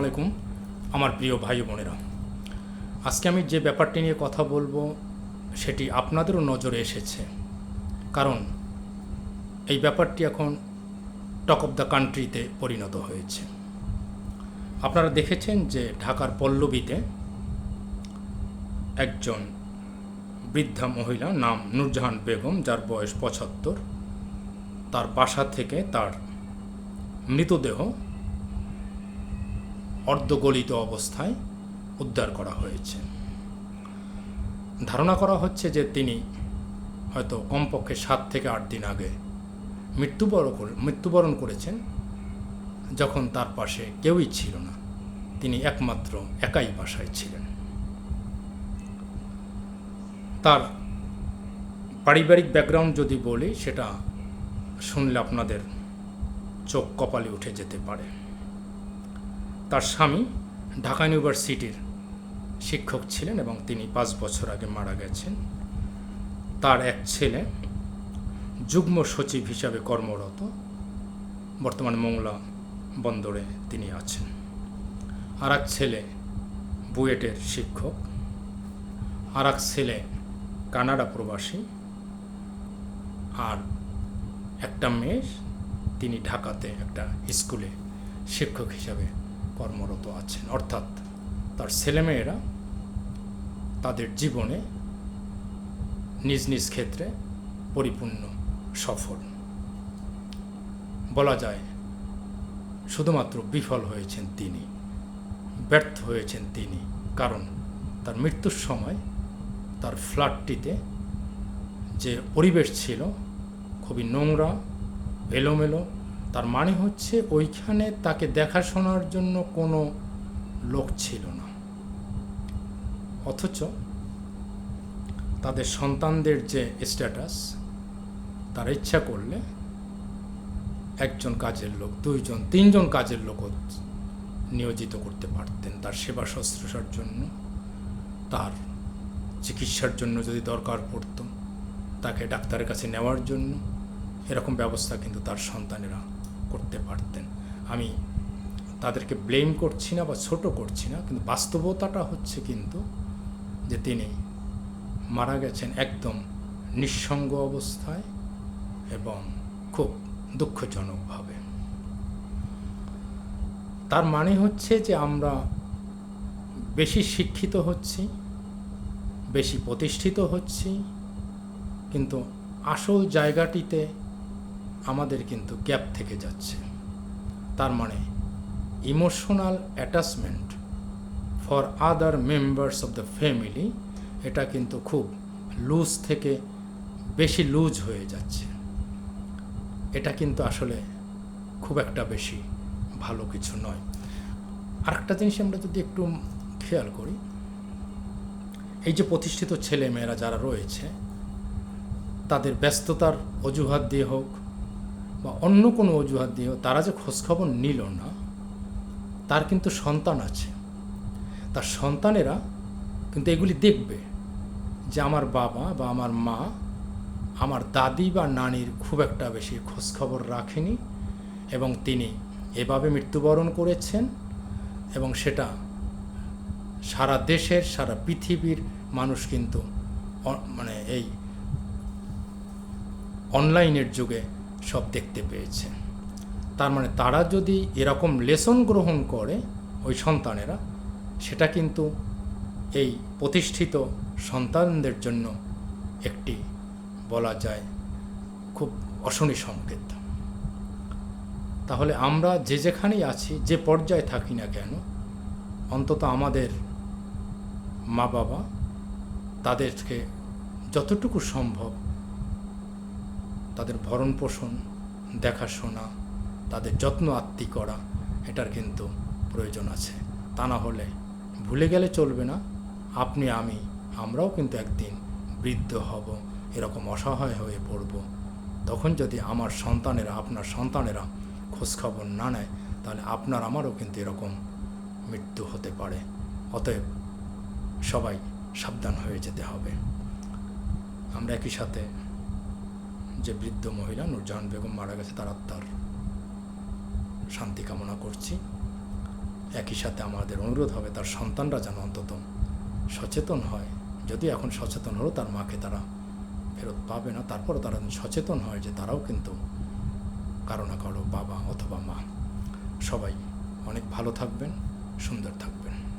আলাইকুম আমার প্রিয় ভাই বোনেরা। আজকে আমি যে ব্যাপারটি নিয়ে কথা বলবো সেটি আপনাদেরও নজরে এসেছে, কারণ এই ব্যাপারটি এখন টক অফ দ্য কান্ট্রিতে পরিণত হয়েছে। আপনারা দেখেছেন যে ঢাকার পল্লবীতে একজন বৃদ্ধা মহিলা, নাম নূরজাহান বেগম, যার বয়স ৭৫, তার বাসা থেকে তার মৃতদেহ অর্ধগলিত অবস্থায় উদ্ধার করা হয়েছে। ধারণা করা হচ্ছে যে তিনি হয়তো কমপক্ষে ৭ থেকে ৮ দিন আগে মৃত্যুবরণ করেছেন, যখন তার পাশে কেউই ছিল না, তিনি একমাত্র একাই বাসায় ছিলেন। তার পারিবারিক ব্যাকগ্রাউন্ড যদি বলি, সেটা শুনলে আপনাদের চোখ কপালে উঠে যেতে পারে। তার স্বামী ঢাকা ইউনিভার্সিটির শিক্ষক ছিলেন এবং তিনি ৫ বছর আগে মারা গেছেন। তার এক ছেলে যুগ্ম সচিব হিসাবে কর্মরত, বর্তমানে মোংলা বন্দরে তিনি আছেন। আর এক ছেলে বুয়েটের শিক্ষক, আর এক ছেলে কানাডা প্রবাসী, আর একটা মেয়ে, তিনি ঢাকাতে একটা স্কুলে শিক্ষক হিসাবে কর্মরত আছেন। অর্থাৎ তার ছেলেমেয়েরা তাদের জীবনে নিজ নিজ ক্ষেত্রে পরিপূর্ণ সফল। বলা যায় শুধুমাত্র বিফল হয়েছেন তিনি, ব্যর্থ হয়েছেন তিনি, কারণ তার মৃত্যুর সময় তার ফ্ল্যাটটিতে যে পরিবেশ ছিল খুবই নোংরা, এলোমেলো। তার মানে হচ্ছে ওইখানে তাকে দেখাশোনার জন্য কোনো লোক ছিল না। অথচ তাদের সন্তানদের যে স্ট্যাটাস, তারা ইচ্ছা করলে একজন কাজের লোক, ২ জন ৩ জন কাজের লোকও নিয়োজিত করতে পারতেন তার সেবা শুশ্রূষার জন্য, তার চিকিৎসার জন্য যদি দরকার পড়ত, তাকে ডাক্তারের কাছে নেওয়ার জন্য। এরকম ব্যবস্থা কিন্তু তার সন্তানেরা করতে পারতেন। আমি তাদেরকে ব্লেম করছি না বা ছোট করছি না, কিন্তু বাস্তবতাটা হচ্ছে কিন্তু যে তিনি মারা গেছেন একদম নিঃসঙ্গ অবস্থায় এবং খুব দুঃখজনকভাবে। তার মানে হচ্ছে যে আমরা বেশি শিক্ষিত হচ্ছি, বেশি প্রতিষ্ঠিত হচ্ছি, কিন্তু আসল জায়গাটিতে আমাদের কিন্তু গ্যাপ থেকে যাচ্ছে। তার মানে emotional attachment for other members of the family, এটা কিন্তু খুব লুজ থেকে বেশি লুজ হয়ে যাচ্ছে। এটা কিন্তু আসলে খুব একটা বেশি ভালো কিছু নয়। আরেকটা জিনিস আমরা যদি একটু খেয়াল করি, এই যে প্রতিষ্ঠিত ছেলে মেয়েরা যারা রয়েছে, তাদের ব্যস্ততার অজুহাত দিয়ে হোক বা অন্য কোনো অজুহাত দিয়ে হোক, তারা যে খোঁজখবর নিল না, তার কিন্তু সন্তান আছে। তার সন্তানেরা কিন্তু এগুলি দেখবে যে আমার বাবা বা আমার মা, আমার দাদি বা নানির খুব একটা বেশি খোঁজখবর রাখেনি এবং তিনি এভাবে মৃত্যুবরণ করেছেন, এবং সেটা সারা দেশের, সারা পৃথিবীর মানুষ কিন্তু মানে এই অনলাইনের যুগে সব দেখতে পেয়েছে। তার মানে তারা যদি এরকম লেসন গ্রহণ করে ওই সন্তানেরা, সেটা কিন্তু এই প্রতিষ্ঠিত সন্তানদের জন্য একটি বলা যায় খুব অশনি সংকেত। তাহলে আমরা যে যেখানেই আছি, যে পর্যায়ে থাকি না কেন, অন্তত আমাদের মা বাবা, তাদেরকে যতটুকু সম্ভব তাদের ভরণ পোষণ, দেখাশোনা, তাদের যত্ন আত্তি করা, এটার কিন্তু প্রয়োজন আছে। তা না হলে ভুলে গেলে চলবে না, আপনি আমরাও কিন্তু একদিন বৃদ্ধ হব, এরকম অসহায় হয়ে পড়ব। তখন যদি আমার সন্তানেরা, আপনার সন্তানেরা খোঁজখবর না নেয়, তাহলে আপনার আমারও কিন্তু এরকম মৃত্যু হতে পারে। অতএব সবাই সাবধান হয়ে যেতে হবে। আমরা একই সাথে যে বৃদ্ধ মহিলা নূরজাহান বেগম মারা গেছে, তার আত্মার শান্তি কামনা করছি একই সাথে আমাদের অনুরোধ হবে তার সন্তানরা যেন অন্তত সচেতন হয়। যদি এখন সচেতন হলো তার মাকে তারা ফেরত পাবে না, তারপরও তারা সচেতন হয় যে তারাও কিন্তু কারো না কারো বাবা অথবা মা। সবাই অনেক ভালো থাকবেন, সুন্দর থাকবেন।